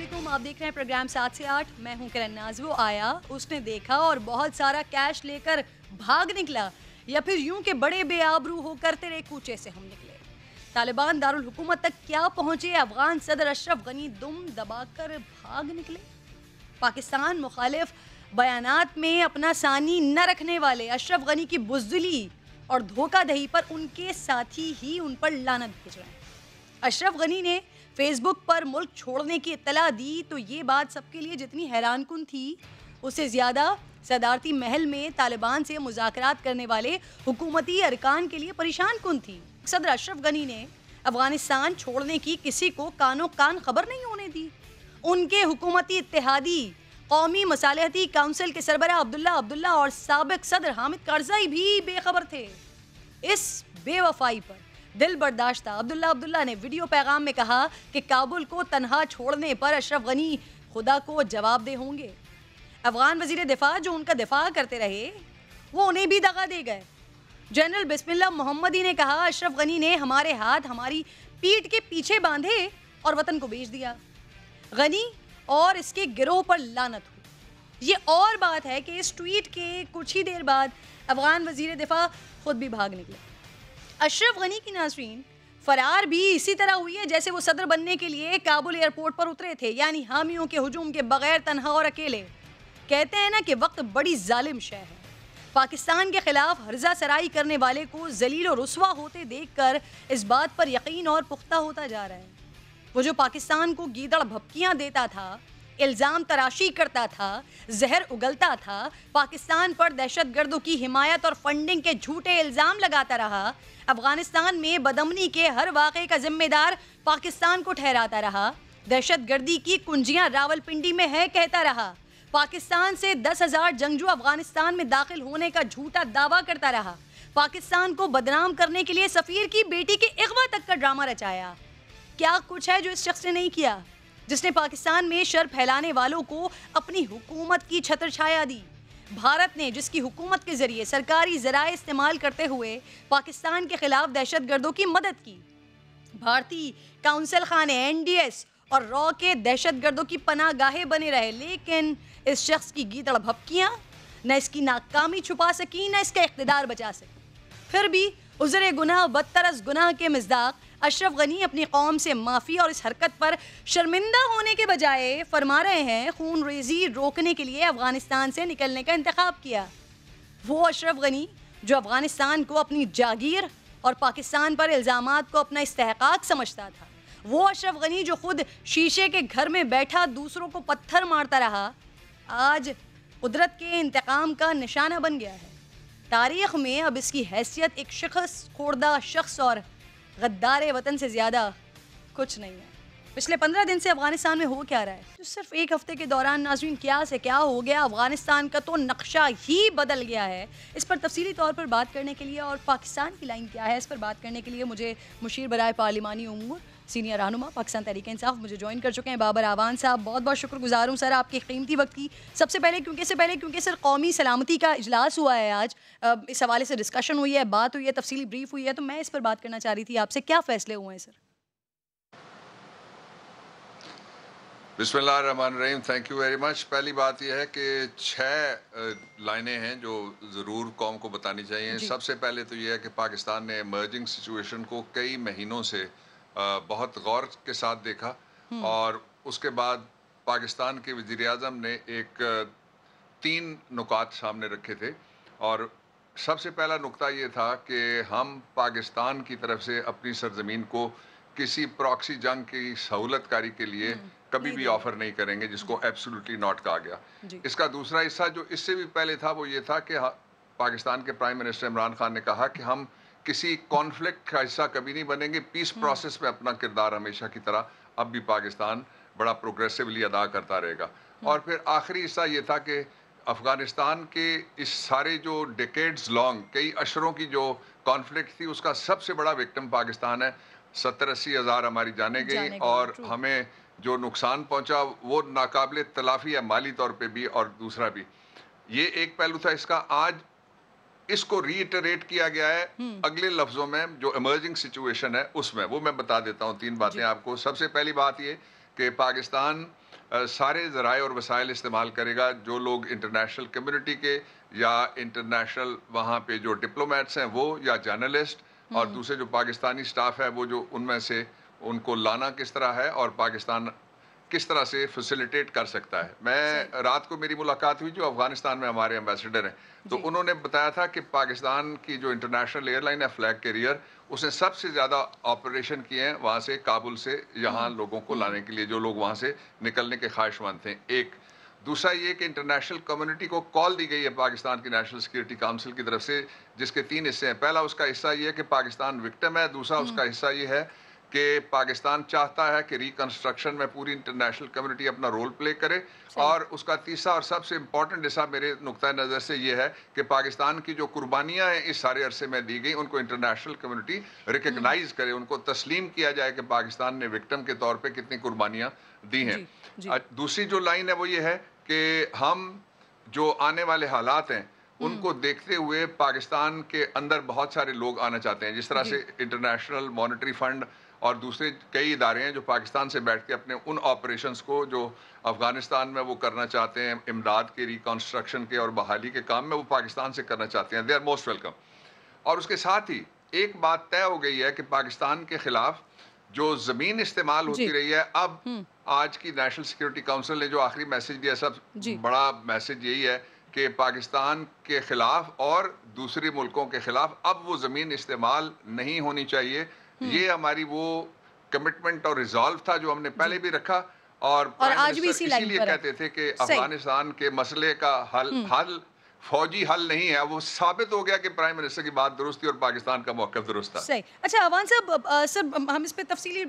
علیکم، آپ دیکھ رہے ہیں پروگرام 7 سے 8. میں ہوں کرن ناز. وہ آیا، اس نے دیکھا اور بہت سارا کیش لے کر بھاگ نکلا، یا پھر یوں کہ بڑے بے آبرو ہو کر تیرے کوچے سے ہم نکلے. طالبان دارالحکومت تک کیا پہنچے؟ افغان صدر اشرف غنی دم دبا کر بھاگ نکلے. پاکستان مخالف بیانات میں اپنا ثانی نہ رکھنے والے اشرف غنی کی بزدلی اور دھوکہ دہی پر ان کے ساتھی ہی ان پر لعنت بھیج رہے ہیں. اشرف غنی نے فیس بک پر ملک چھوڑنے کی اطلاع دی تو یہ بات سب کے لیے جتنی حیران کن تھی، اس سے زیادہ صدارتی محل میں طالبان سے مذاکرات کرنے والے حکومتی ارکان کے لیے پریشان کن تھی. صدر اشرف غنی نے افغانستان چھوڑنے کی کسی کو کانوں کان خبر نہیں ہونے دی. ان کے حکومتی اتحادی قومی مصالحتی کونسل کے سربراہ عبداللہ اور سابق صدر حامد کرزئی بھی بے خبر تھے. اس بے وفائی پر دل برداشتہ عبداللہ نے ویڈیو پیغام میں کہا کہ کابل کو تنہا چھوڑنے پر اشرف غنی خدا کو جواب دہ ہوں گے. افغان وزیر دفاع جو ان کا دفاع کرتے رہے، وہ انہیں بھی دغا دے گئے. جنرل بسم اللہ محمدی نے کہا اشرف غنی نے ہمارے ہاتھ ہماری پیٹھ کے پیچھے باندھے اور وطن کو بیچ دیا. غنی اور اس کے گروہ پر لعنت ہو. یہ اور بات ہے کہ اس ٹویٹ کے کچھ ہی دیر بعد افغان وزیر دفاع خود بھی بھاگ نکلے. اشرف غنی کی ناظرین فرار بھی اسی طرح ہوئی ہے جیسے وہ صدر بننے کے لیے کابل ایئرپورٹ پر اترے تھے، یعنی حامیوں کے ہجوم کے بغیر، تنہا اور اکیلے. کہتے ہیں نا کہ وقت بڑی ظالم شے ہے. پاکستان کے خلاف ہرزہ سرائی کرنے والے کو ذلیل و رسوا ہوتے دیکھ کر اس بات پر یقین اور پختہ ہوتا جا رہا ہے. وہ جو پاکستان کو گیدڑ بھپکیاں دیتا تھا، الزام تراشی کرتا تھا، زہر اگلتا تھا، پاکستان پر دہشت گردوں کی حمایت اور فنڈنگ کے جھوٹے الزام لگاتا رہا، افغانستان میں بدامنی کے ہر واقعے کا ذمہ دار پاکستان کو ٹھہراتا رہا، دہشت گردی کی کنجیاں راولپنڈی میں ہے کہتا رہا، پاکستان سے 10,000 جنگجو افغانستان میں داخل ہونے کا جھوٹا دعویٰ کرتا رہا، پاکستان کو بدنام کرنے کے لیے سفیر کی بیٹی کے اغوا تک کا ڈرامہ رچایا. کیا کچھ ہے جو اس شخص نے نہیں کیا، جس نے پاکستان میں شر پھیلانے والوں کو اپنی حکومت کی چھتر چھایا دی. بھارت نے جس کی حکومت کے ذریعے سرکاری ذرائع استعمال کرتے ہوئے پاکستان کے خلاف دہشت گردوں کی مدد کی. بھارتی کونسل خانے NDS اور را کے دہشت گردوں کی پناہ گاہیں بنے رہے، لیکن اس شخص کی گیدڑ بھپکیاں نہ اس کی ناکامی چھپا سکی، نہ اس کا اقتدار بچا سکی. پھر بھی عذر گناہ بدتر از گناہ کے مصداق اشرف غنی اپنی قوم سے معافی اور اس حرکت پر شرمندہ ہونے کے بجائے فرما رہے ہیں خون ریزی روکنے کے لیے افغانستان سے نکلنے کا انتخاب کیا. وہ اشرف غنی جو افغانستان کو اپنی جاگیر اور پاکستان پر الزامات کو اپنا استحقاق سمجھتا تھا، وہ اشرف غنی جو خود شیشے کے گھر میں بیٹھا دوسروں کو پتھر مارتا رہا، آج قدرت کے انتقام کا نشانہ بن گیا ہے. تاریخ میں اب اس کی حیثیت ایک شخص، خوردہ شخص اور غدار وطن سے زیادہ کچھ نہیں ہے. پچھلے 15 دن سے افغانستان میں ہو کیا رہا ہے؟ جو صرف ایک ہفتے کے دوران ناظرین کیا سے کیا ہو گیا، افغانستان کا تو نقشہ ہی بدل گیا ہے. اس پر تفصیلی طور پر بات کرنے کے لیے اور پاکستان کی لائن کیا ہے اس پر بات کرنے کے لیے مجھے مشیر برائے پارلیمانی امور، سینئر رہنما پاکستان تحریک انصاف مجھے جوائن کر چکے ہیں. بابر اعوان صاحب، بہت بہت شکر گزار ہوں سر آپ کے قیمتی وقت کی. سب سے پہلے کیونکہ سر قومی سلامتی کا اجلاس ہوا ہے آج، اس حوالے سے ڈسکشن ہوئی ہے، بات ہوئی ہے، تفصیلی بریف ہوئی ہے، تو میں اس پر بات کرنا چاہ رہی تھی آپ سے. کیا فیصلے ہوئے ہیں سر؟ بسم اللہ الرحمن الرحیم. Thank you very much. پہلی بات یہ ہے کہ 6 لائنیں ہیں جو ضرور قوم کو بتانی چاہیے. سب سے پہلے تو یہ ہے کہ پاکستان نے ایمرجنگ سچویشن کو کئی مہینوں سے بہت غور کے ساتھ دیکھا، اور اس کے بعد پاکستان کے وزیر اعظم نے 3 نکات سامنے رکھے تھے. اور سب سے پہلا نقطہ یہ تھا کہ ہم پاکستان کی طرف سے اپنی سرزمین کو کسی پراکسی جنگ کی سہولت کاری کے لیے کبھی بھی آفر نہیں کریں گے، جس کو ایبسولوٹلی ناٹ کہا گیا. اس کا دوسرا حصہ جو اس سے بھی پہلے تھا وہ یہ تھا کہ پاکستان کے پرائم منسٹر عمران خان نے کہا کہ ہم کسی کانفلکٹ کا حصہ کبھی نہیں بنیں گے، پیس پروسیس میں اپنا کردار ہمیشہ کی طرح اب بھی پاکستان بڑا پروگریسولی ادا کرتا رہے گا. اور پھر آخری حصہ یہ تھا کہ افغانستان کے اس سارے جو ڈیکیڈز لانگ کئی اشروں کی جو کانفلکٹ تھی، اس کا سب سے بڑا وکٹم پاکستان ہے. 70-80 ہزار ہماری جانیں گئی، اور ہمیں جو نقصان پہنچا وہ ناقابل تلافی ہے، مالی طور پہ بھی اور دوسرا بھی. یہ ایک پہلو تھا اس کا. آج اس کو ری ایٹریٹ کیا گیا ہے اگلے لفظوں میں، جو ایمرجنگ سچویشن ہے اس میں، وہ میں بتا دیتا ہوں 3 باتیں آپ کو. سب سے پہلی بات یہ کہ پاکستان سارے ذرائع اور وسائل استعمال کرے گا جو لوگ انٹرنیشنل کمیونٹی کے یا انٹرنیشنل وہاں پہ جو ڈپلومیٹس ہیں وہ یا جرنلسٹ اور دوسرے جو پاکستانی سٹاف ہے وہ جو ان میں سے ان کو لانا کس طرح ہے اور پاکستان کس طرح سے فیسیلیٹیٹ کر سکتا ہے. میں رات کو میری ملاقات ہوئی جو افغانستان میں ہمارے ایمبیسڈر ہیں, تو انہوں نے بتایا تھا کہ پاکستان کی جو انٹرنیشنل ایئر لائن ہے فلیگ کیریئر, اس نے سب سے زیادہ آپریشن کیے ہیں وہاں سے کابل سے یہاں لوگوں کو لانے کے لیے جو لوگ وہاں سے نکلنے کے خواہشمند تھے. ایک دوسرا یہ کہ انٹرنیشنل کمیونٹی کو کال دی گئی ہے پاکستان کی نیشنل سیکورٹی کونسل کی طرف سے, جس کے 3 حصے ہیں. پہلا اس کا حصہ یہ ہے کہ پاکستان وکٹم ہے, دوسرا اس کا حصہ یہ ہے کہ پاکستان چاہتا ہے کہ ریکنسٹرکشن میں پوری انٹرنیشنل کمیونٹی اپنا رول پلے کرے, اور اس کا تیسرا اور سب سے امپورٹنٹ حصہ میرے نقطۂ نظر سے یہ ہے کہ پاکستان کی جو قربانیاں ہیں اس سارے عرصے میں دی گئی ان کو انٹرنیشنل کمیونٹی ریکگنائز کرے, ان کو تسلیم کیا جائے کہ پاکستان نے وکٹم کے طور پہ کتنی قربانیاں دی ہیں. دوسری جو لائن ہے وہ یہ ہے کہ ہم جو آنے والے حالات ہیں ان کو دیکھتے ہوئے پاکستان کے اندر بہت سارے لوگ آنا چاہتے ہیں, جس طرح سے انٹرنیشنل مانیٹری فنڈ اور دوسرے کئی ادارے ہیں جو پاکستان سے بیٹھ کے اپنے ان آپریشنز کو جو افغانستان میں وہ کرنا چاہتے ہیں, امداد کے ریکنسٹرکشن کے اور بحالی کے کام میں, وہ پاکستان سے کرنا چاہتے ہیں. They are most welcome. اور اس کے ساتھ ہی ایک بات طے ہو گئی ہے کہ پاکستان کے خلاف جو زمین استعمال ہوتی رہی ہے, اب آج کی نیشنل سیکورٹی کونسل نے جو آخری میسج دیا, سب بڑا میسج یہی ہے کہ پاکستان کے خلاف اور دوسرے ملکوں کے خلاف اب وہ زمین استعمال نہیں ہونی چاہیے. یہ ہماری وہ کمٹمنٹ اور ریزالو تھا جو ہم نے پہلے بھی رکھا, اور آج بھی اسی لیے کہتے تھے کہ افغانستان کے مسئلے کا حل فوجی حل نہیں ہے. وہ ثابت ہو گیا کہ پرائم منسٹر کی بات درست تھی اور پاکستان کا موقف درست تھا. صحیح. اچھا اوان صاحب, سر ہم اس پہ تفصیلی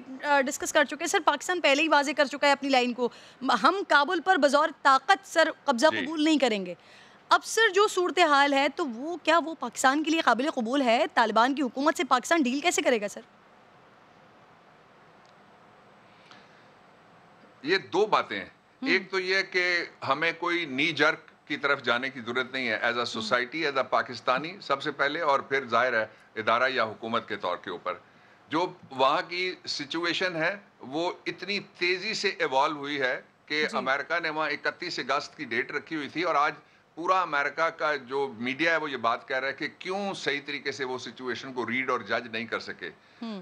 ڈسکس کر چکے ہیں. سر پاکستان پہلے ہی واضح کر چکا ہے اپنی لائن کو, ہم کابل پر بظاہر طاقت سر قبضہ قبول نہیں کریں گے. اب سر جو صورتحال ہے تو وہ کیا وہ پاکستان کے لیے قابل قبول ہے؟ طالبان کی حکومت سے پاکستان ڈیل کیسے کرے گا سر؟ یہ 2 باتیں ہیں. ایک تو یہ کہ ہمیں کوئی نی جرک کی طرف جانے کی ضرورت نہیں ہے as a society, as a Pakistani سب سے پہلے, اور پھر ظاہر ہے ادارہ یا حکومت کے طور کے اوپر. جو وہاں کی سچویشن ہے وہ اتنی تیزی سے ایوالو ہوئی ہے کہ امریکہ نے وہاں 31 اگست کی ڈیٹ رکھی ہوئی تھی, اور آج پورا امریکہ کا جو میڈیا ہے وہ یہ بات کہہ رہا ہے کہ کیوں صحیح طریقے سے وہ سچویشن کو ریڈ اور جج نہیں کر سکے.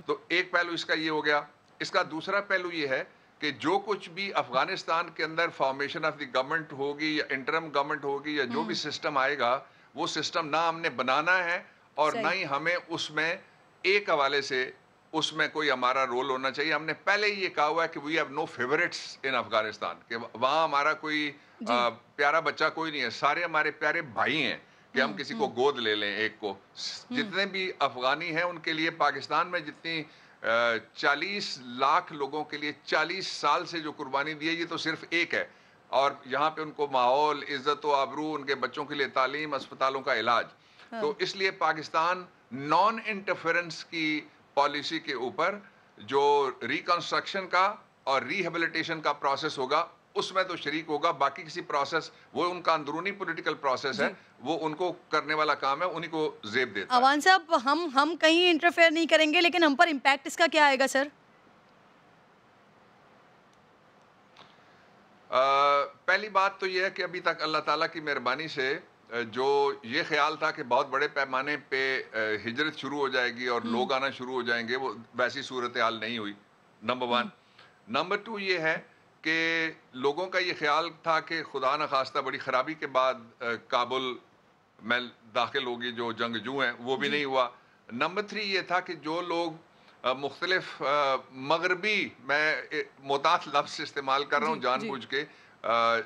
تو ایک پہلو اس کا یہ ہو گیا. اس کا دوسرا پہلو یہ ہے کہ جو کچھ بھی افغانستان کے اندر فارمیشن آف دی گورنمنٹ ہوگی یا انٹرم گورنمنٹ ہوگی یا جو بھی سسٹم آئے گا, وہ سسٹم نہ ہم نے بنانا ہے اور نہ ہی ہمیں اس میں ایک حوالے سے اس میں کوئی ہمارا رول ہونا چاہیے. ہم نے پہلے ہی یہ کہا ہوا ہے کہ وی ہیو نو فیوریٹس ان افغانستان, کہ وہاں ہمارا کوئی پیارا بچہ کوئی نہیں ہے, سارے ہمارے پیارے بھائی ہیں کہ ہم کسی کو گود لے لیں ایک کو. جتنے بھی افغانی ہیں ان کے لیے پاکستان میں جتنی 40 لاکھ لوگوں کے لیے 40 سال سے جو قربانی دی ہے, یہ تو صرف ایک ہے. اور یہاں پہ ان کو ماحول, عزت و آبرو, ان کے بچوں کے لیے تعلیم, اسپتالوں کا علاج. تو اس لیے پاکستان نان انٹرفیرنس کی پالیسی کے اوپر جو ریکنسٹرکشن کا اور ریہیبلیٹیشن کا پروسیس ہوگا اس میں تو شریک ہوگا. باقی کسی پروسیس وہ ان کا اندرونی پولیٹیکل پروسیس ہے, وہ ان کو کرنے والا کام ہے, انہی کو زیب دیتا ہے. اوان صاحب, ہم کہیں انٹرفیئر نہیں کریں گے, لیکن ہم پر امپیکٹ اس کا کیا آئے گا سر؟ پہلی بات تو یہ ہے کہ ابھی تک اللہ تعالیٰ کی مہربانی سے جو یہ خیال تھا کہ بہت بڑے پیمانے پہ ہجرت شروع ہو جائے گی اور لوگ آنا شروع ہو جائیں گے, وہ ویسی صورتحال نہیں ہوئی. نمبر 1. نمبر 2 یہ ہے کہ لوگوں کا یہ خیال تھا کہ خدا نخواستہ بڑی خرابی کے بعد کابل میں داخل ہوگی جو جنگجو ہیں, وہ بھی نہیں ہوا. نمبر 3 یہ تھا کہ جو لوگ مختلف مغربی, میں محتاط لفظ استعمال کر رہا ہوں جان بوجھ کے,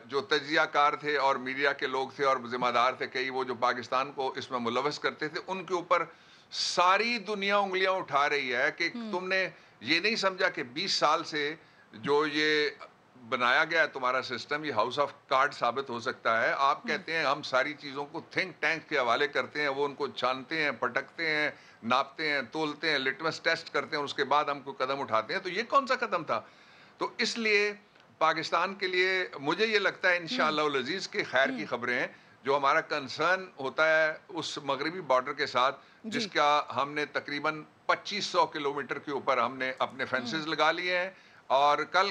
جو تجزیہ کار تھے اور میڈیا کے لوگ تھے اور ذمہ دار تھے کئی, وہ جو پاکستان کو اس میں ملوث کرتے تھے, ان کے اوپر ساری دنیا انگلیاں اٹھا رہی ہے کہ تم نے یہ نہیں سمجھا کہ 20 سال سے جو یہ بنایا گیا ہے تمہارا سسٹم, یہ ہاؤس آف کارڈ ثابت ہو سکتا ہے. آپ کہتے ہیں ہم ساری چیزوں کو تھنک ٹینک کے حوالے کرتے ہیں, وہ ان کو چھانتے ہیں, پٹکتے ہیں, ناپتے ہیں, تولتے ہیں, لٹمس ٹیسٹ کرتے ہیں, اس کے بعد ہم کو قدم اٹھاتے ہیں. تو یہ کون سا قدم تھا؟ تو اس لیے پاکستان کے لیے مجھے یہ لگتا ہے انشاءاللہ العزیز کے خیر کی خبریں ہیں. جو ہمارا کنسرن ہوتا ہے اس مغربی بارڈر کے ساتھ, جس کا ہم نے تقریباً 2500 کلومیٹر کے اوپر ہم نے اپنے فینسز لگا لیے ہیں, اور کل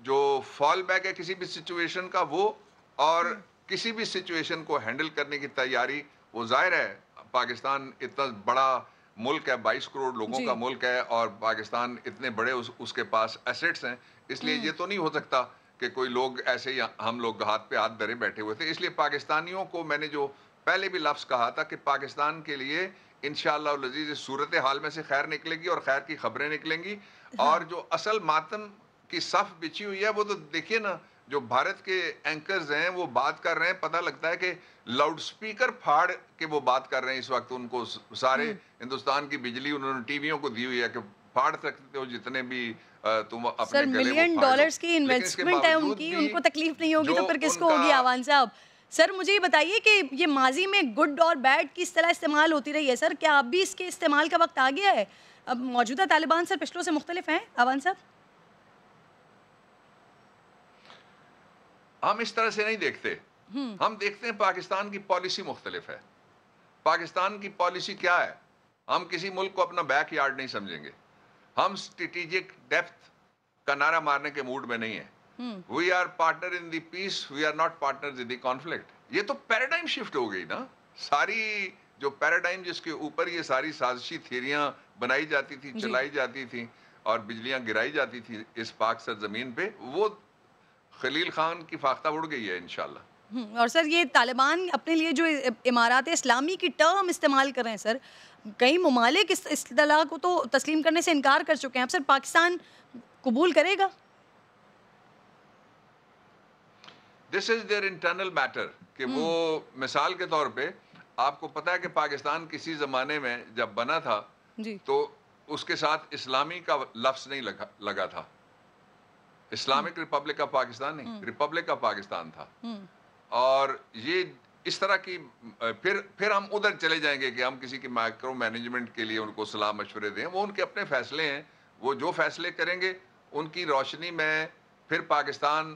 جو فال بیک ہے کسی بھی سچویشن کا وہ، اور کسی بھی سچویشن کو ہینڈل کرنے کی تیاری، وہ ظاہر ہے پاکستان اتنا بڑا ملک ہے، 22 کروڑ لوگوں کا ملک ہے، اور پاکستان اتنے بڑے اس کے پاس ایسٹس ہیں، اس لیے یہ تو نہیں ہو سکتا کہ کوئی لوگ ایسے ہی ہم لوگ ہاتھ پہ ہاتھ دھرے بیٹھے ہوئے تھے. اس لیے پاکستانیوں کو میں نے جو پہلے بھی لفظ کہا تھا کہ پاکستان کے لیے انشاءاللہ العزیز اس صورتحال میں سے خیر نکلے گی اور خیر کی خبریں نکلیں گی. اور جو اصل ماتم کی صف بچھی ہوئی ہے وہ تو دیکھیے نا، جو بھارت کے اینکرز ہیں وہ بات کر رہے ہیں، پتہ لگتا ہے کہ لاؤڈ سپیکر پھاڑ کے وہ بات کر رہے ہیں اس وقت. ان کو سارے ہندوستان کی بجلی انہوں نے ٹی ویوں کو دی ہوئی ہے کہ پھاڑ سکتے ہو جتنے بھی تم اپنے سر گلے ملین ڈالرز کی انویسٹمنٹ ہے ان کی، ان کو تکلیف نہیں ہوگی تو پھر کس کو ہوگی آوان صاحب. سر مجھے یہ بتائیے کہ یہ ماضی میں گڈ اور بیڈ کس طرح استعمال ہوتی رہی ہے سر، کیا اب بھی اس کے استعمال کا وقت آ گیا ہے؟ اب موجودہ طالبان سر پچھلوں سے مختلف ہیں آوان صاحب؟ ہم اس طرح سے نہیں دیکھتے، ہم دیکھتے ہیں پاکستان کی پالیسی مختلف ہے. پاکستان کی پالیسی کیا ہے؟ ہم کسی ملک کو اپنا بیک یارڈ نہیں سمجھیں گے. ہم اسٹریٹجک ڈیپتھ کا نعرہ مارنے کے موڈ میں نہیں ہیں. We are partner in the peace, we are not partner in the conflict. یہ تو پیراڈائم شفٹ ہو گئی نا. ساری جو پیراڈائم جس کے اوپر یہ ساری سازشی تھیریاں بنائی جاتی تھی، چلائی جاتی تھی اور بجلیاں گرائی جاتی تھی اس پاک سرزمین پہ، وہ خلیل خان کی فاختہ اڑ گئی ہے انشاءاللہ. اور سر یہ طالبان اپنے لیے جو امارات اسلامی کی ٹرم استعمال کر رہے ہیں سر، کئی ممالک اس اصطلاح کو تو تسلیم کرنے سے انکار کر چکے ہیں. اب سر پاکستان قبول کرے گا؟ دس از دیئر انٹرنل میٹر کہ وہ مثال کے طور پہ آپ کو پتا ہے کہ پاکستان کسی زمانے میں جب بنا تھا تو اس کے ساتھ اسلامی کا لفظ نہیں لگا تھا. اسلامک ریپبلک آف پاکستان نہیں، ریپبلک آف پاکستان تھا. اور یہ اس طرح کی پھر ہم ادھر چلے جائیں گے کہ ہم کسی کی مائکرو مینجمنٹ کے لیے ان کو صلاح مشورے دیں. وہ ان کے اپنے فیصلے ہیں، وہ جو فیصلے کریں گے ان کی روشنی میں پھر پاکستان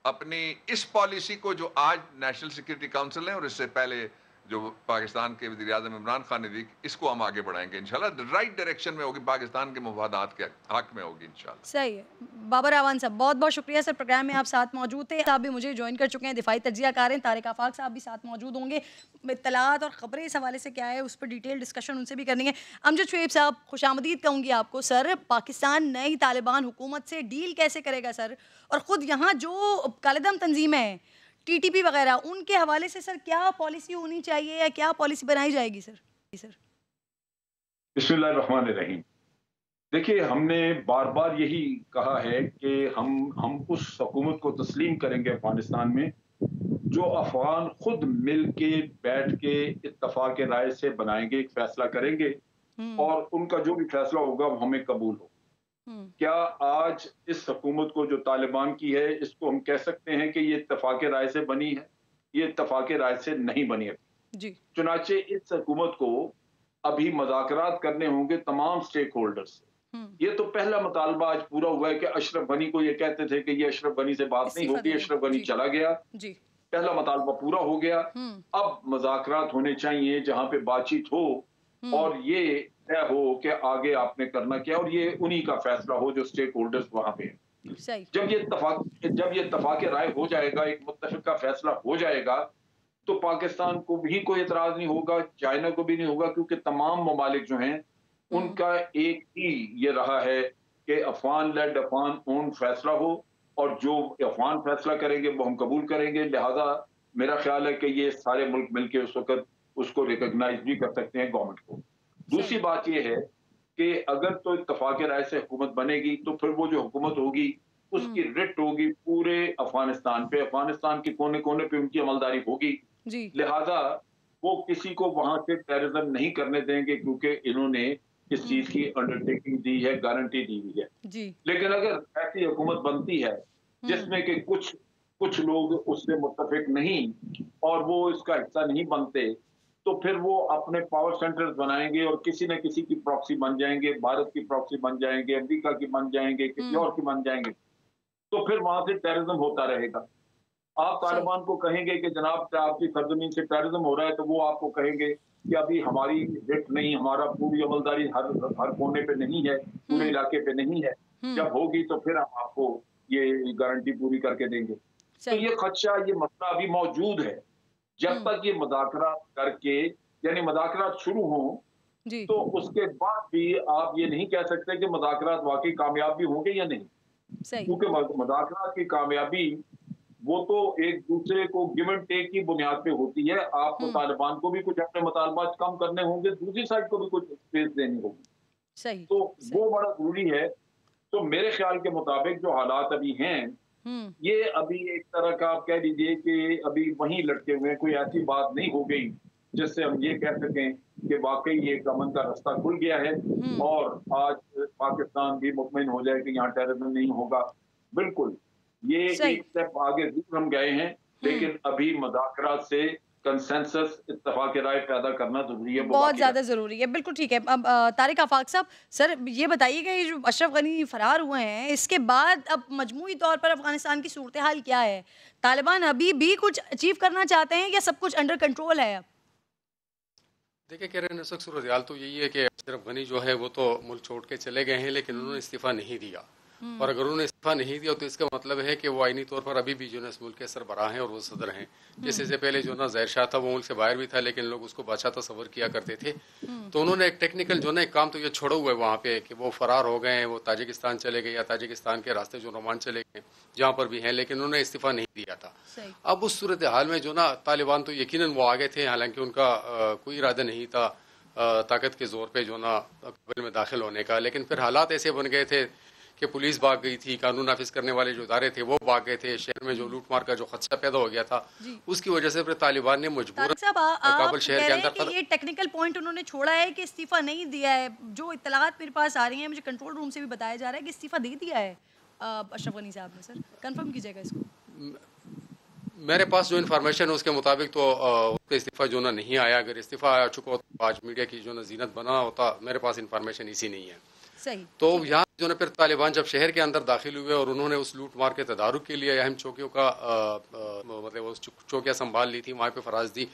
اپنی اس پالیسی کو جو آج نیشنل سیکیورٹی کاؤنسل ہے اور اس سے پہلے جو پاکستان کے وزیر اعظم عمران خان نے دی، اس کو ہم آگے بڑھائیں گے انشاءاللہ. رائٹ ڈائریکشن میں ہوگی، پاکستان کے مفادات کے حق میں ہوگی انشاءاللہ. صحیح ہے. بابر اعوان صاحب بہت بہت شکریہ سر، پروگرام میں آپ ساتھ موجود تھے. آپ بھی مجھے جوائن کر چکے ہیں، دفاعی تجزیہ کار ہیں. طارق آفاق صاحب بھی ساتھ موجود ہوں گے. اطلاعات اور خبریں اس حوالے سے کیا ہے اس پر ڈیٹیل ڈسکشن ان سے بھی کرنی ہے. امجد شعیب صاحب خوش آمدید کہوں گی آپ کو. سر پاکستان نئی طالبان حکومت سے ڈیل کیسے کرے گا سر؟ اور خود یہاں جو کالعدم تنظیمیں ہیں ٹی ٹی پی وغیرہ، ان کے حوالے سے سر کیا پالیسی ہونی چاہیے یا کیا پالیسی بنائی جائے گی سر؟ بسم اللہ الرحمن الرحیم. دیکھیے ہم نے بار بار یہی کہا ہے کہ ہم اس حکومت کو تسلیم کریں گے افغانستان میں جو افغان خود مل کے بیٹھ کے اتفاق رائے سے بنائیں گے، ایک فیصلہ کریں گے اور ان کا جو بھی فیصلہ ہوگا وہ ہمیں قبول ہو. کیا آج اس حکومت کو جو طالبان کی ہے اس کو ہم کہہ سکتے ہیں کہ یہ اتفاق رائے سے بنی ہے؟ یہ اتفاق رائے سے نہیں بنی ہے. چنانچہ اس حکومت کو ابھی مذاکرات کرنے ہوں گے تمام سٹیک ہولڈر سے. یہ تو پہلا مطالبہ آج پورا ہوا ہے کہ اشرف غنی کو یہ کہتے تھے کہ یہ اشرف غنی سے بات نہیں ہوگی، اشرف غنی چلا گیا، پہلا مطالبہ پورا ہو گیا. اب مذاکرات ہونے چاہیے جہاں پہ بات چیت ہو اور یہ طے ہو کہ آگے آپ نے کرنا کیا، اور یہ انہی کا فیصلہ ہو جو سٹیک ہولڈرز وہاں پہ ہیں. جب یہ اتفاق رائے ہو جائے گا، ایک متفقہ فیصلہ ہو جائے گا، تو پاکستان کو بھی کوئی اعتراض نہیں ہوگا، چائنا کو بھی نہیں ہوگا، کیونکہ تمام ممالک جو ہیں ان کا ایک ہی یہ رہا ہے کہ افغان لیڈ افغان اون فیصلہ ہو، اور جو افغان فیصلہ کریں گے وہ ہم قبول کریں گے. لہذا میرا خیال ہے کہ یہ سارے ملک مل کے اس وقت اس کو ریکگنائز بھی کر سکتے ہیں گورنمنٹ کو. دوسری بات یہ ہے کہ اگر تو اتفاق رائے سے حکومت بنے گی تو پھر وہ جو حکومت ہوگی اس کی رٹ ہوگی پورے افغانستان پہ، افغانستان کے کونے کونے پہ ان کی عملداری ہوگی. لہذا وہ کسی کو وہاں سے ٹیررزم نہیں کرنے دیں گے، کیونکہ انہوں نے اس چیز کی انڈرٹیکنگ دی ہے، گارنٹی دی ہوئی ہے. لیکن اگر ایسی حکومت بنتی ہے جس میں کہ کچھ لوگ اس سے متفق نہیں اور وہ اس کا حصہ نہیں بنتے، تو پھر وہ اپنے پاور سینٹرز بنائیں گے اور کسی نہ کسی کی پراکسی بن جائیں گے. بھارت کی پراکسی بن جائیں گے، امریکہ کی بن جائیں گے، کسی اور کی بن جائیں گے، تو پھر وہاں سے ٹیررزم ہوتا رہے گا. آپ طالبان کو کہیں گے کہ جناب آپ کی سرزمین سے ٹیررزم ہو رہا ہے، تو وہ آپ کو کہیں گے کہ ابھی ہماری رٹ نہیں، ہمارا پوری عملداری ہر کونے پہ نہیں ہے، پورے علاقے پہ نہیں ہے. جب ہوگی تو پھر ہم آپ کو یہ گارنٹی پوری کر کے دیں گے. تو یہ خدشہ، یہ مسئلہ ابھی موجود ہے. جب تک یہ مذاکرات کر کے یعنی مذاکرات شروع ہوں تو اس کے بعد بھی آپ یہ نہیں کہہ سکتے کہ مذاکرات واقعی کامیاب بھی ہوں گے یا نہیں. کیونکہ مذاکرات کی کامیابی وہ تو ایک دوسرے کو گیو اینڈ ٹیک کی بنیاد پہ ہوتی ہے. آپ کو طالبان کو بھی کچھ اپنے مطالبات کم کرنے ہوں گے, دوسری سائڈ کو بھی کچھ اسپیس دینی ہوگی. تو وہ بڑا ضروری ہے. تو میرے خیال کے مطابق جو حالات ابھی ہیں یہ ابھی ایک طرح کا آپ کہہ لیجیے کہ ابھی وہیں لٹکے ہوئے ہیں. کوئی ایسی بات نہیں ہو گئی جس سے ہم یہ کہہ سکیں کہ واقعی یہ امن کا راستہ کھل گیا ہے اور آج پاکستان بھی مطمئن ہو جائے کہ یہاں ٹیررزم نہیں ہوگا. بالکل یہ ایک اسٹیپ آگے ضرور ہم گئے ہیں, لیکن ابھی مذاکرات سے کنسنسس اتفاق رائے پیدا کرنا ضروری ہے, بہت زیادہ ضروری ہے. بالکل ٹھیک ہے. اب طارق آفاق صاحب, سر یہ بتائیے کہ یہ جو اشرف غنی فرار ہوئے ہیں اس کے بعد اب مجموعی طور پر افغانستان کی صورتحال کیا ہے؟ طالبان ابھی بھی کچھ اچیو کرنا چاہتے ہیں یا سب کچھ انڈر کنٹرول ہے؟ دیکھیں کہہ رہے ہیں اس وقت صورتحال تو یہی ہے کہ اشرف غنی جو ہے وہ تو ملک چھوڑ کے چلے گئے ہیں, لیکن انہوں نے استعفیٰ نہیں دیا. اور اگر انہوں نے استعفیٰ نہیں دیا تو اس کا مطلب ہے کہ وہ آئینی طور پر ابھی بھی جو ہے اس ملک کے سربراہ ہیں اور وہ صدر ہیں. جیسے سے پہلے جو نا ظاہر شاہ تھا وہ ملک سے باہر بھی تھا لیکن لوگ اس کو بادشاہ تصور کیا کرتے تھے. تو انہوں نے ایک ٹیکنیکل جو نا ایک کام تو یہ چھوڑا ہوا ہے وہاں پہ کہ وہ فرار ہو گئے ہیں, وہ تاجکستان چلے گئے یا تاجکستان کے راستے جو رومان چلے گئے جہاں پر بھی ہیں, لیکن انہوں نے استعفیٰ نہیں دیا تھا. اب اس صورتحال میں جو نا طالبان تو یقیناً وہ آگے تھے, حالانکہ ان کا کوئی ارادہ نہیں تھا طاقت کے زور پہ جو نا قبل میں داخل ہونے کا, لیکن پھر حالات ایسے بن گئے تھے کہ پولیس بھاگ گئی تھی, قانون نافذ کرنے والے جو ادارے تھے وہ بھاگ گئے تھے, شہر میں جو لوٹ مار کا جو خدشہ پیدا ہو گیا تھا اس کی وجہ سے پھر طالبان نے مجبوراً کابل شہر کے اندر یہ ٹیکنیکل پوائنٹ انہوں نے چھوڑا ہے کہ استعفیٰ نہیں دیا ہے. جو اطلاعات میرے پاس آ رہی ہیں, مجھے کنٹرول روم سے بھی بتایا جا رہا ہے کہ استعفیٰ دے دیا ہے اشرف غنی صاحب نے. سر کنفرم کیجیے گا اس کو. میرے پاس جو انفارمیشن ہے اس کے مطابق تو اس کا استعفیٰ جو نا نہیں آیا. اگر استعفیٰ آ چکا ہوتا آج میڈیا کی جو نا زینت بنا ہوتا, میرے پاس انفارمیشن اسی نہیں ہے. تو یہاں جو نا پھر طالبان جب شہر کے اندر داخل ہوئے اور انہوں نے اس لوٹ مار کے تدارک کے لیے اہم چوکیوں کا مطلب اس چوکیاں سنبھال لی تھی, وہاں پہ فراز دی.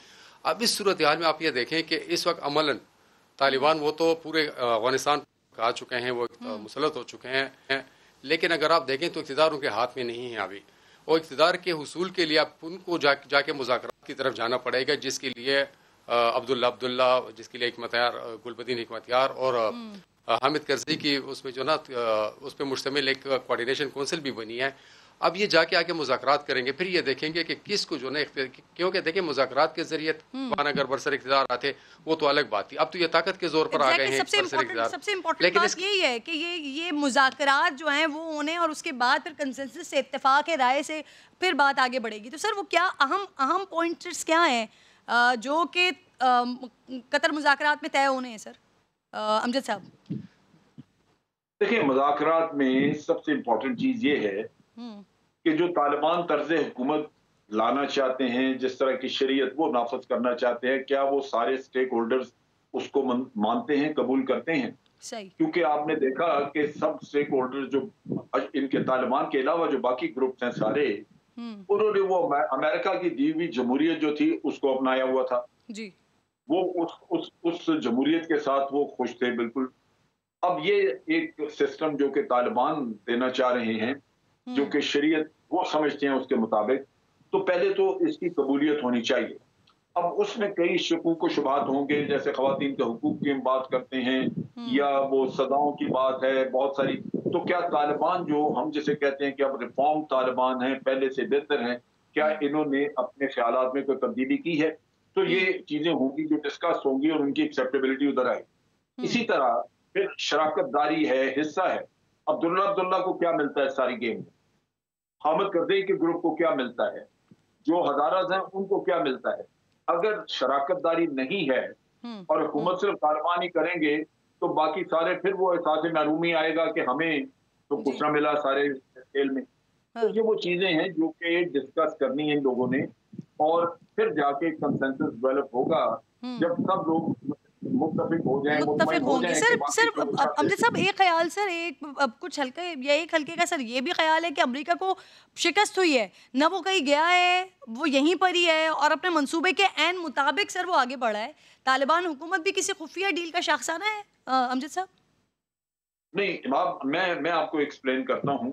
اب اس صورتحال میں آپ یہ دیکھیں کہ اس وقت عملاً طالبان وہ تو پورے افغانستان آ چکے ہیں, وہ مسلط ہو چکے ہیں, لیکن اگر آپ دیکھیں تو اقتدار ان کے ہاتھ میں نہیں ہے ابھی. اور اقتدار کے حصول کے لیے آپ ان کو جا کے مذاکرات کی طرف جانا پڑے گا, جس کے لیے عبداللہ جس کے لیے حکمتیار گلبدین حکمتیار اور حامد کرزئی کی اس میں جو نا اس پہ مشتمل ایک کوارڈینیشن کونسل بھی بنی ہے. اب یہ جا کے آ کے مذاکرات کریں گے, پھر یہ دیکھیں گے کہ کس کو جو نا کیونکہ دیکھیں مذاکرات کے ذریعے اگر برسر اقتدار آتے وہ تو الگ بات تھی. اب تو یہ طاقت کے زور پر آ گئے ہیں. سب سے امپورٹنٹ بات یہی ہے کہ یہ مذاکرات جو ہیں وہ ہونے اور اس کے بعد پھر کنسنسس سے اتفاق رائے سے پھر بات آگے بڑھے گی. تو سر وہ کیا اہم پوائنٹس کیا ہیں جو کہ قطر مذاکرات میں طے ہونے ہیں؟ سر امجد صاحب دیکھیں, مذاکرات میں سب سے امپورٹنٹ چیز یہ ہے کہ جو طالبان طرز حکومت لانا چاہتے ہیں, جس طرح کی شریعت وہ نافذ کرنا چاہتے ہیں, کیا وہ سارے سٹیک ہولڈرز اس کو مانتے ہیں, قبول کرتے ہیں؟ کیونکہ آپ نے دیکھا کہ سب سٹیک ہولڈر جو ان کے طالبان کے علاوہ جو باقی گروپس ہیں سارے, انہوں نے وہ امریکہ کی دی ہوئی جمہوریت جو تھی اس کو اپنایا ہوا تھا. وہ اس جمہوریت کے ساتھ وہ خوش تھے بالکل. اب یہ ایک سسٹم جو کہ طالبان دینا چاہ رہے ہیں, جو کہ شریعت وہ سمجھتے ہیں اس کے مطابق, تو پہلے تو اس کی قبولیت ہونی چاہیے. اب اس میں کئی شکوک و شبہات ہوں گے, جیسے خواتین کے حقوق کی ہم بات کرتے ہیں یا وہ سزاؤں کی بات ہے بہت ساری. تو کیا طالبان جو ہم جسے کہتے ہیں کہ اب ریفارم طالبان ہیں, پہلے سے بہتر ہیں, کیا انہوں نے اپنے خیالات میں کوئی تبدیلی کی ہے؟ تو یہ چیزیں ہوں گی جو ڈسکس ہوں گی اور ان کی ایکسیپٹیبلٹی ادھر آئے. اسی طرح پھر شراکت داری ہے, حصہ ہے. عبداللہ کو کیا ملتا ہے ساری گیم میں؟ حامد کرزئی کے گروپ کو کیا ملتا ہے؟ جو ہزاراز ہیں ان کو کیا ملتا ہے؟ اگر شراکت داری نہیں ہے اور حکومت صرف طالبان ہی کریں گے تو باقی سارے پھر وہ احساس محرومی آئے گا کہ ہمیں تو کچھ نہ ملا سارے کھیل میں. تو یہ وہ چیزیں ہیں جو کہ ڈسکس کرنی ہیں ان لوگوں نے, اور پھر جا کے کنسنسس ڈیولپ ہوگا جب سب لوگ متفق ہو جائیں, متفق ہوں گے. سر امجد صاحب ایک خیال, سر ایک کچھ ہلکے یا ایک ہلکے کا سر یہ بھی خیال ہے کہ امریکہ کو شکست ہوئی ہے, نہ وہ کہیں گیا ہے, وہ یہیں پر ہی ہے اور اپنے منصوبے کے عین مطابق سر وہ آگے بڑھا ہے. طالبان حکومت بھی کسی خفیہ ڈیل کا شاخسانہ ہے امجد صاحب؟ نہیں, میں آپ کو ایکسپلین کرتا ہوں.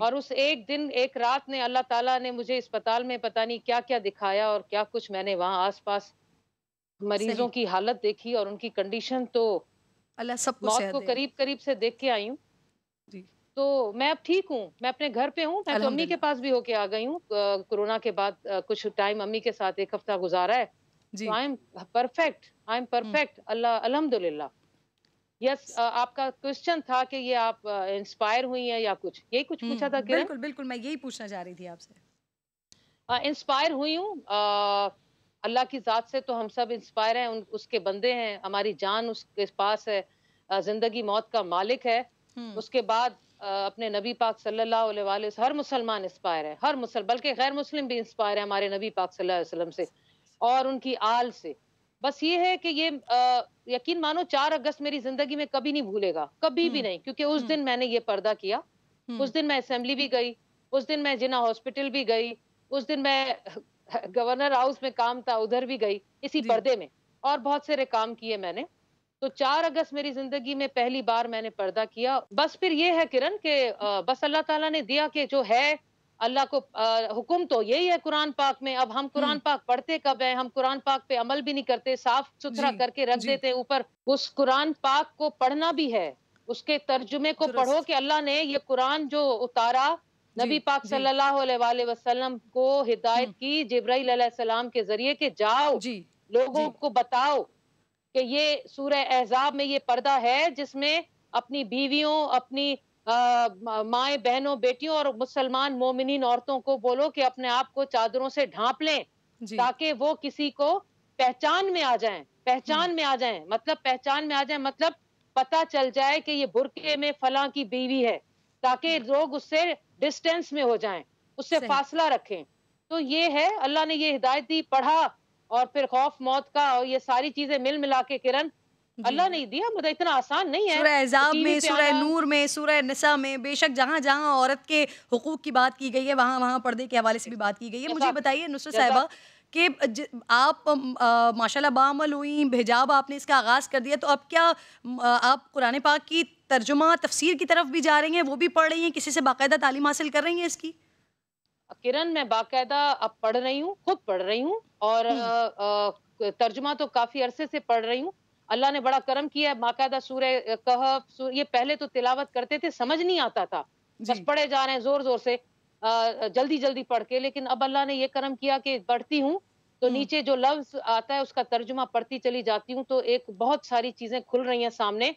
اور اس ایک دن ایک رات نے اللہ تعالیٰ نے مجھے اسپتال میں پتہ نہیں کیا کیا دکھایا اور کیا کچھ میں نے وہاں آس پاس مریضوں کی حالت دیکھی اور ان کی کنڈیشن تو اللہ سب کو موت کو قریب قریب سے دیکھ کے آئی ہوں. تو میں اب ٹھیک ہوں, میں اپنے گھر پہ ہوں, میں تو امی کے پاس بھی ہو کے آ گئی ہوں. کورونا کے بعد کچھ ٹائم امی کے ساتھ ایک ہفتہ گزارا ہے. آئی ایم پرفیکٹ اللہ الحمدللہ. یس, آپ کا کوشچن تھا کہ یہ آپ انسپائر ہوئی ہیں یا کچھ, یہی کچھ پوچھا تھا. بالکل بالکل, میں یہی پوچھنا چاہ رہی تھی آپ سے. انسپائر ہوئی ہوں اللہ کی ذات سے, تو ہم سب انسپائر ہیں, اس کے بندے ہیں, ہماری جان اس کے پاس ہے, زندگی موت کا مالک ہے. اس کے بعد اپنے نبی پاک صلی اللہ علیہ وآلہ سے ہر مسلمان انسپائر ہے, ہر مسلم, بلکہ غیر مسلم بھی انسپائر ہے ہمارے نبی پاک صلی اللہ علیہ وسلم سے اور ان کی آل سے. بس یہ ہے کہ یہ یقین مانو 4 اگست میری زندگی میں کبھی نہیں بھولے گا, کبھی بھی نہیں, کیونکہ اس دن میں نے یہ پردہ کیا. اس دن میں اسمبلی بھی گئی, اس دن میں جناح ہاسپٹل بھی گئی, اس دن میں گورنر ہاؤس میں کام تھا ادھر بھی گئی اسی پردے میں, اور بہت سارے کام کیے میں نے. تو 4 اگست میری زندگی میں پہلی بار میں نے پردہ کیا. بس پھر یہ ہے کرن کہ بس اللہ تعالیٰ نے دیا کہ جو ہے, اللہ کو حکم تو یہی ہے قرآن پاک میں. اب ہم قرآن پاک پڑھتے کب ہیں, ہم قرآن پاک پہ عمل بھی نہیں کرتے, صاف ستھرا کر کے رکھ دیتے اوپر. اس قرآن پاک کو پڑھنا بھی ہے, اس کے ترجمے کو پڑھو کہ اللہ نے یہ قرآن جو اتارا نبی پاک صلی اللہ علیہ وآلہ وسلم کو ہدایت کی جبرائیل علیہ السلام کے ذریعے کہ جاؤ لوگوں کو بتاؤ کہ یہ سورہ احزاب میں یہ پردہ ہے جس میں اپنی بیویوں, اپنی مائیں بہنوں بیٹیوں اور مسلمان مومنین عورتوں کو بولو کہ اپنے آپ کو چادروں سے ڈھانپ لیں تاکہ وہ کسی کو پہچان میں آ جائیں. پہچان میں آ جائیں مطلب پہچان میں آ جائیں مطلب پتہ چل جائے کہ یہ برقعے میں فلاں کی بیوی ہے, تاکہ لوگ اس سے ڈسٹینس میں ہو جائیں, اس سے فاصلہ رکھیں. تو یہ ہے, اللہ نے یہ ہدایت دی, پڑھا, اور پھر خوف موت کا اور یہ ساری چیزیں مل ملا کے کرن اللہ نے دیا. مجھے اتنا آسان نہیں ہے. سورہ احزاب میں, سورہ نور میں, سورہ نساء میں, بے شک جہاں جہاں عورت کے حقوق کی بات کی گئی ہے وہاں وہاں پردے کے حوالے سے بھی بات کی گئی ہے. مجھے بتائیے نصرت صاحبہ کہ آپ ماشاءاللہ بعمل ہوئیں, حجاب آپ نے اس کا آغاز کر دیا, تو اب کیا آپ قرآن پاک کی ترجمہ تفسیر کی طرف بھی جا رہی ہیں, وہ بھی پڑھ رہی ہیں, کسی سے باقاعدہ تعلیم حاصل کر رہی ہیں اس کی؟ کرن میں باقاعدہ اب پڑھ رہی ہوں, خود پڑھ رہی ہوں, اور ترجمہ تو کافی عرصے سے پڑھ رہی ہوں. اللہ نے بڑا کرم کیا ہے, باقاعدہ سورہ کہف, یہ پہلے تو تلاوت کرتے تھے, سمجھ نہیں آتا تھا, بس پڑھے جا رہے ہیں زور زور سے, جلدی جلدی پڑھ کے. لیکن اب اللہ نے یہ کرم کیا کہ پڑھتی ہوں تو نیچے جو لفظ آتا ہے اس کا ترجمہ پڑھتی چلی جاتی ہوں, تو ایک بہت ساری چیزیں کھل رہی ہیں سامنے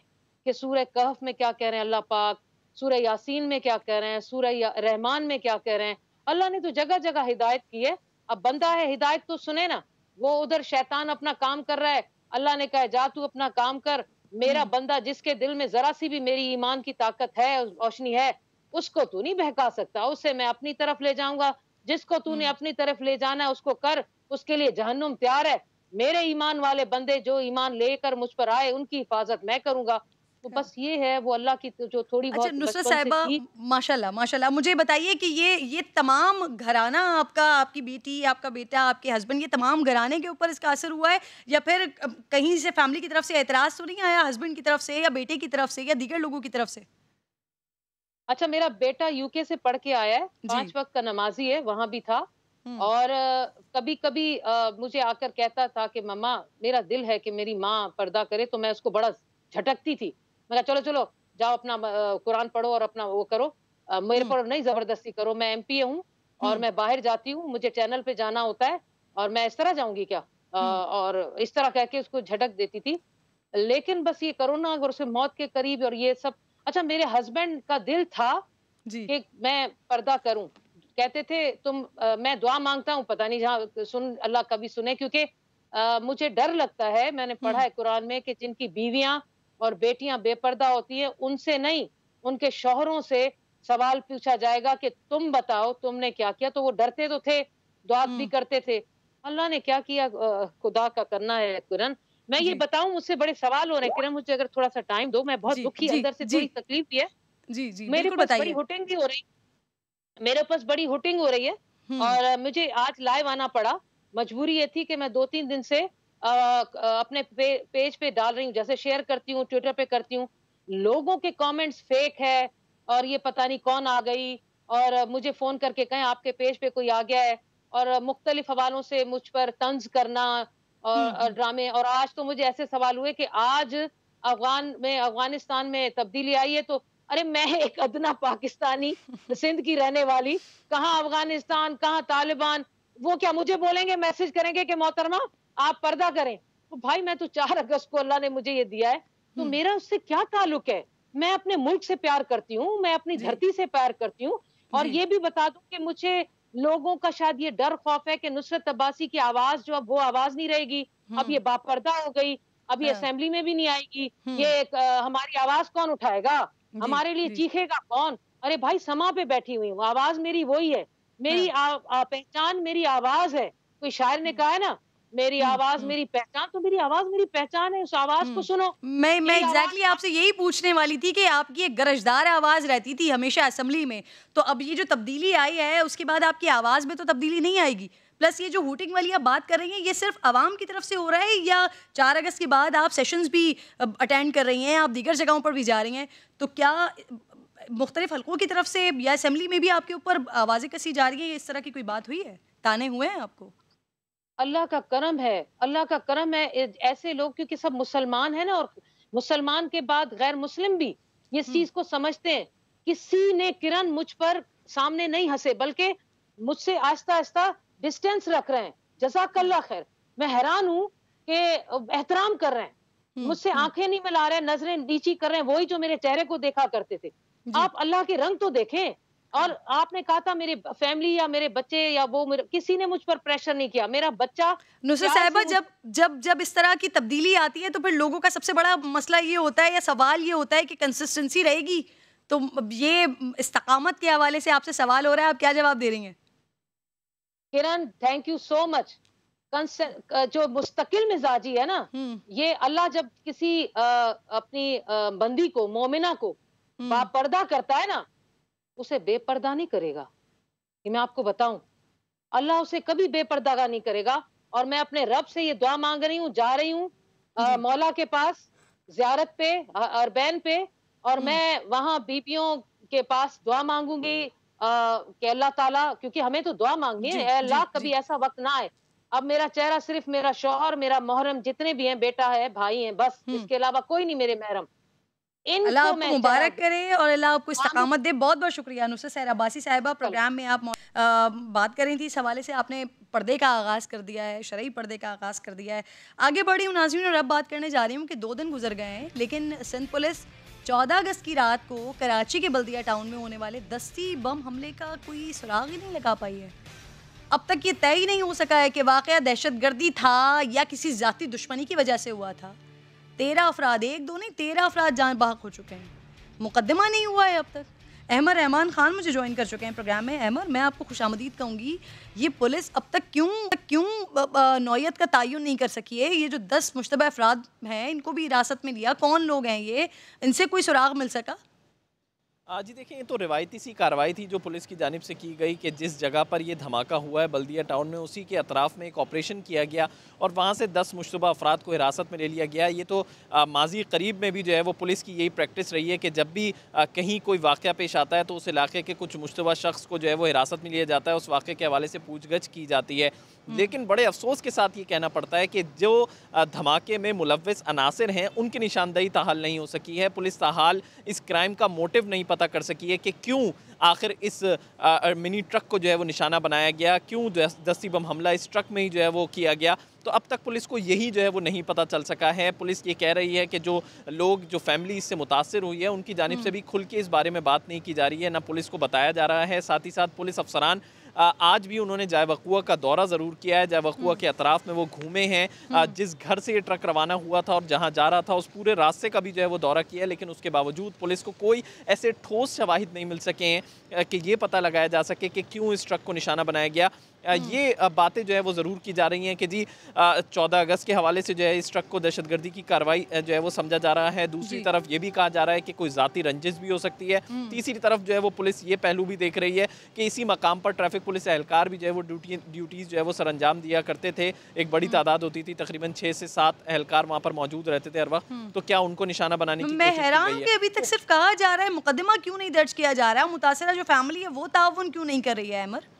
کہ سورہ کہف میں کیا کہہ رہے ہیں اللہ پاک, سورہ یاسین میں کیا کہہ رہے ہیں, سورہ رحمان میں کیا کہہ رہے ہیں. اللہ نے تو جگہ جگہ ہدایت کی ہے. اب بندہ ہے ہدایت تو سنے نا, وہ ادھر شیطان اپنا کام کر رہا ہے, اللہ نے کہا جا تو اپنا کام کر. میرا بندہ جس کے دل میں ذرا سی بھی میری ایمان کی طاقت ہے, روشنی ہے, اس کو تو نہیں بہکا سکتا, اسے میں اپنی طرف لے جاؤں گا. جس کو تو نے اپنی طرف لے جانا ہے اس کو کر, اس کے لیے جہنم تیار ہے. میرے ایمان والے بندے جو ایمان لے کر مجھ پر آئے ان کی حفاظت میں کروں گا. تو بس یہ ہے وہ اللہ کی جو تھوڑی بہت نصرت صاحبہ ماشاءاللہ ماشاءاللہ, مجھے بتائیے کہ یہ تمام گھرانہ آپ کا, آپ کی بیٹی, آپ کا بیٹا, آپ کے ہسبینڈ, یہ تمام گھرانے کے اوپر اس کا اثر ہوا ہے, یا پھر کہیں سے فیملی کی طرف سے اعتراض تو نہیں آیا, ہسبینڈ کی طرف سے یا بیٹے کی طرف سے یا دیگر لوگوں کی طرف سے؟ اچھا, میرا بیٹا یو کے سے پڑھ کے آیا ہے, 5 وقت کا نمازی ہے, وہاں بھی تھا, اور کبھی کبھی مجھے آ کر کہتا تھا کہ مما میرا دل ہے کہ میری ماں پردہ کرے, تو میں اس کو بڑا جھٹکتی تھی. میں کہا چلو جاؤ اپنا قرآن پڑھو اور اپنا وہ کرو, میرے پر نہیں زبردستی کرو. میں ایم پی اے ہوں اور میں باہر جاتی ہوں, مجھے چینل پہ جانا ہوتا ہے, اور میں اس طرح جاؤں گی کیا, اور اس طرح کہہ کے اس کو جھٹک دیتی تھی. لیکن بس یہ کرونا اور اسے موت کے قریب اور یہ سب, اچھا میرے ہسبینڈ کا دل تھا کہ میں پردہ کروں. کہتے تھے میں دعا مانگتا ہوں, پتہ نہیں جہاں اللہ کبھی سنے, کیونکہ مجھے ڈر لگتا ہے, میں نے پڑھا ہے قرآن میں کہ جن کی بیویاں اور بیٹیاں بے پردہ ہوتی ہیں ان سے نہیں, ان کے شوہروں سے سوال پوچھا جائے گا کہ تم بتاؤ تم نے کیا کیا. تو وہ ڈرتے تو تھے, دعا بھی کرتے تھے. اللہ نے کیا کیا, خدا کا کرنا ہے کرن. میں یہ بتاؤں, مجھ سے بڑے سوال ہو رہے ہیں کرن, مجھے اگر تھوڑا سا ٹائم دو, میں بہت دکھی, اندر سے تھوڑی تکلیف بھی ہے. میرے پاس بڑی ہوٹنگ بھی ہو رہی, میرے پاس بڑی ہوٹنگ ہو رہی ہے, اور مجھے آج لائیو آنا پڑا. مجبوری یہ تھی کہ میں 2-3 دن سے اپنے پیج پہ ڈال رہی ہوں, جیسے شیئر کرتی ہوں, ٹویٹر پہ کرتی ہوں. لوگوں کے کامنٹس فیک ہے, اور یہ پتہ نہیں کون آ گئی, اور مجھے فون کر کے کہیں آپ کے پیج پہ کوئی آ گیا ہے، اور مختلف حوالوں سے مجھ پر طنز کرنا اور ڈرامے. اور آج تو مجھے ایسے سوال ہوئے کہ آج افغانستان میں تبدیلی آئی ہے، تو ارے میں ایک ادنا پاکستانی سندھ کی رہنے والی، کہاں افغانستان کہاں طالبان، وہ کیا مجھے بولیں گے، میسج کریں گے کہ محترمہ آپ پردہ کریں؟ تو بھائی میں تو 4 اگست کو اللہ نے مجھے یہ دیا ہے، تو میرا اس سے کیا تعلق ہے؟ میں اپنے ملک سے پیار کرتی ہوں، میں اپنی دھرتی سے پیار کرتی ہوں. اور یہ بھی بتا دوں کہ مجھے لوگوں کا شاید یہ ڈر خوف ہے کہ نصرت عباسی کی آواز جو اب وہ آواز نہیں رہے گی، اب یہ باپردہ ہو گئی، اب یہ اسمبلی میں بھی نہیں آئے گی، یہ ہماری آواز کون اٹھائے گا، ہمارے لیے چیخے گا کون؟ ارے بھائی سما پہ بیٹھی ہوئی ہوں، آواز میری وہی ہے، میری پہچان میری آواز ہے. کوئی شاعر نے کہا ہے نا میری آواز میری پہچان، تو میری آواز میری پہچان ہے، اس آواز کو سنو. میں ایگزیکٹلی آپ سے یہی پوچھنے والی تھی کہ آپ کی ایک گرجدار آواز رہتی تھی ہمیشہ اسمبلی میں، تو اب یہ جو تبدیلی آئی ہے اس کے بعد آپ کی آواز میں تو تبدیلی نہیں آئے گی. پلس یہ جو ہوٹنگ والی آپ بات کر رہی ہیں، یہ صرف عوام کی طرف سے ہو رہا ہے یا 4 اگست کے بعد آپ سیشنز بھی اٹینڈ کر رہی ہیں، آپ دیگر جگہوں پر بھی جا رہی ہیں، تو کیا مختلف حلقوں کی طرف سے یا اسمبلی میں بھی آپ کے اوپر آوازیں کسی جا رہی ہیں، اس طرح کی کوئی بات ہوئی ہے، تانے ہوئے ہیں آپ کو؟ اللہ کا کرم ہے، اللہ کا کرم ہے. ایسے لوگ کیونکہ سب مسلمان ہیں نا، اور مسلمان کے بعد غیر مسلم بھی اس چیز کو سمجھتے ہیں. کسی نے کرن مجھ پر سامنے نہیں ہنسے، بلکہ مجھ سے آہستہ آہستہ ڈسٹینس رکھ رہے ہیں. جزاک اللہ خیر. میں حیران ہوں کہ احترام کر رہے ہیں، مجھ سے آنکھیں نہیں ملا رہے، نظریں نیچی کر رہے ہیں، وہی جو میرے چہرے کو دیکھا کرتے تھے. آپ اللہ کے رنگ تو دیکھیں. اور آپ نے کہا تھا میرے فیملی یا میرے بچے یا وہ کسی نے مجھ پر پریشر نہیں کیا. میرا بچہ نصرت صاحبہ جب اس طرح کی تبدیلی آتی ہے تو پھر لوگوں کا سب سے بڑا مسئلہ یہ ہوتا ہے یا سوال یہ ہوتا ہے کہ کنسسٹنسی رہے گی. تو یہ استقامت کے حوالے سے آپ سے سوال ہو رہا ہے، آپ کیا جواب دے رہی ہیں؟ کرن تھینک یو سو مچ. جو مستقل مزاجی ہے نا، یہ اللہ جب کسی اپنی بندی کو مومنہ کو باپردہ کرتا ہے نا، اسے بے پردہ نہیں کرے گا. یہ میں آپ کو بتاؤں، اللہ اسے کبھی بے پردہ نہیں کرے گا. اور میں اپنے رب سے یہ دعا مانگ رہی ہوں، جا رہی ہوں مولا کے پاس زیارت پہ اربین پہ، اور میں وہاں بیبیوں کے پاس دعا مانگوں گی کہ اللہ تعالیٰ، کیونکہ ہمیں تو دعا مانگنی ہے، اے اللہ کبھی ایسا وقت نہ آئے. اب میرا چہرہ صرف میرا شوہر، میرا محرم جتنے بھی ہیں، بیٹا ہے، بھائی ہیں، بس اس کے علاوہ کوئی نہیں میرے محرم. اللہ آپ کو مبارک کرے اور اللہ آپ کو استقامت دے. بہت بہت شکریہ نصرت سحر عباسی صاحبہ. پروگرام میں آپ بات کر رہی تھی، اس حوالے سے آپ نے پردے کا آغاز کر دیا ہے، شرعی پردے کا آغاز کر دیا ہے. آگے بڑھی ہوں ناظرین، اور اب بات کرنے جا رہی ہوں کہ 2 دن گزر گئے ہیں، لیکن سندھ پولیس 14 اگست کی رات کو کراچی کے بلدیہ ٹاؤن میں ہونے والے دستی بم حملے کا کوئی سراغ ہی نہیں لگا پائی ہے. اب تک یہ طے ہی نہیں ہو سکا ہے کہ واقعہ دہشت گردی تھا یا کسی ذاتی دشمنی کی وجہ سے ہوا تھا. 13 افراد، 1 2 نہیں 13 افراد جان بحق ہو چکے ہیں. مقدمہ نہیں ہوا ہے اب تک. احمد رحمان خان مجھے جوائن کر چکے ہیں پروگرام میں. احمد، میں آپ کو خوش آمدید کہوں گی. یہ پولیس اب تک کیوں نوعیت کا تعین نہیں کر سکی ہے؟ یہ جو 10 مشتبہ افراد ہیں، ان کو بھی حراست میں لیا، کون لوگ ہیں یہ؟ ان سے کوئی سراغ مل سکا؟ جی دیکھیں، یہ تو روایتی سی کارروائی تھی جو پولیس کی جانب سے کی گئی کہ جس جگہ پر یہ دھماکہ ہوا ہے بلدیہ ٹاؤن میں، اسی کے اطراف میں ایک آپریشن کیا گیا اور وہاں سے 10 مشتبہ افراد کو حراست میں لے لیا گیا. یہ تو ماضی قریب میں بھی جو ہے وہ پولیس کی یہی پریکٹس رہی ہے کہ جب بھی کہیں کوئی واقعہ پیش آتا ہے تو اس علاقے کے کچھ مشتبہ شخص کو جو ہے وہ حراست میں لیا جاتا ہے، اس واقعے کے حوالے سے پوچھ گچھ کی جاتی ہے. لیکن بڑے افسوس کے ساتھ یہ کہنا پڑتا ہے کہ جو دھماکے میں ملوث عناصر ہیں ان کی نشاندہی تاحال نہیں ہو سکی ہے. پولیس تاحال اس کرائم کا موٹیو نہیں پتہ کر سکی ہے کہ کیوں آخر اس منی ٹرک کو جو ہے وہ نشانہ بنایا گیا، کیوں دستی بم حملہ اس ٹرک میں ہی جو ہے وہ کیا گیا. تو اب تک پولیس کو یہی جو ہے وہ نہیں پتہ چل سکا ہے. پولیس یہ کہہ رہی ہے کہ جو لوگ، جو فیملی اس سے متاثر ہوئی ہے، ان کی جانب سے بھی کھل کے اس بارے میں بات نہیں کی جا رہی ہے، نہ پولیس کو بتایا جا رہا ہے. ساتھ ہی ساتھ پولیس افسران آج بھی انہوں نے جائے وقوع کا دورہ ضرور کیا ہے، جائے وقوع کے اطراف میں وہ گھومے ہیں. جس گھر سے یہ ٹرک روانہ ہوا تھا اور جہاں جا رہا تھا اس پورے راستے کا بھی جو ہے وہ دورہ کیا ہے، لیکن اس کے باوجود پولیس کو کوئی ایسے ٹھوس شواہد نہیں مل سکے ہیں کہ یہ پتہ لگایا جا سکے کہ کیوں اس ٹرک کو نشانہ بنایا گیا. یہ باتیں جو ہے وہ ضرور کی جا رہی ہیں کہ جی 14 اگست کے حوالے سے جو ہے اس ٹرک کو دہشت گردی کی کارروائی جو ہے وہ سمجھا جا رہا ہے. دوسری طرف یہ بھی کہا جا رہا ہے کہ کوئی ذاتی رنجش بھی ہو سکتی ہے. تیسری طرف جو ہے وہ پولیس یہ پہلو بھی دیکھ رہی ہے کہ اسی مقام پر ٹریفک پولیس اہلکار بھی جو ہے وہ ڈیوٹیز جو ہے وہ سر انجام دیا کرتے تھے. ایک بڑی تعداد ہوتی تھی, تقریباً 6 سے 7 اہلکار وہاں پر موجود رہتے تھے ہر وقت. تو کیا ان کو نشانہ بنانے کی میں حیران ہوں کہ ابھی تک صرف کہا جا رہا ہے, مقدمہ کیوں نہیں درج کیا جا رہا ہے؟ متاثرہ جو فیملی ہے وہ تعاون کیوں نہیں کر رہی ہے عمر؟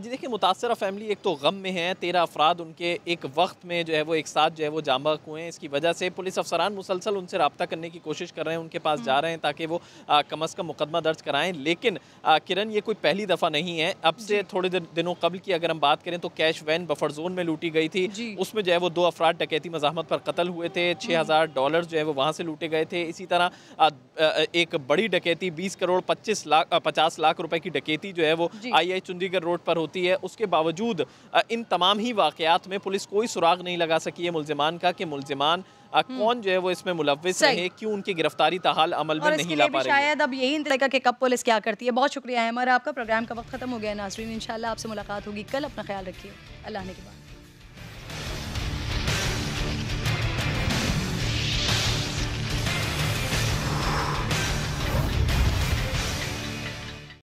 جی دیکھیں, متاثرہ فیملی ایک تو غم میں ہے. 13 افراد ان کے ایک وقت میں جو ہے وہ ایک ساتھ جو ہے وہ جاں بحق ہوئے ہیں. اس کی وجہ سے پولیس افسران مسلسل ان سے رابطہ کرنے کی کوشش کر رہے ہیں, ان کے پاس جا رہے ہیں تاکہ وہ کم از کم مقدمہ درج کرائیں. لیکن کرن یہ کوئی پہلی دفعہ نہیں ہے. اب سے تھوڑے دنوں قبل کی اگر ہم بات کریں تو کیش وین بفر زون میں لوٹی گئی تھی. اس میں جو ہے وہ 2 افراد ڈکیتی مزاحمت پر قتل ہوئے تھے. $6000 جو ہے وہ وہاں سے لوٹے گئے تھے. اسی طرح ایک بڑی ڈکیتی 20 کروڑ 50 لاکھ روپے کی ڈکیتی جو ہے وہ آئی چندی گڑھ روڈ پر ہوتی ہے. اس کے باوجود ان تمام ہی واقعات میں پولیس کوئی سراغ نہیں لگا سکی ہے ملزمان کا کہ ملزمان کون جو ہے وہ اس میں ملوث رہے, کیوں ان کی گرفتاری تاحال عمل میں نہیں لا پا رہی ہے. شاید اب یہی انتظار کہ کب پولیس کیا کرتی ہے. بہت شکریہ عمر, آپ کا. پروگرام کا وقت ختم ہو گیا. ناظرین انشاءاللہ آپ سے ملاقات ہوگی کل. اپنا خیال رکھیے. اللہ نے کے بعد.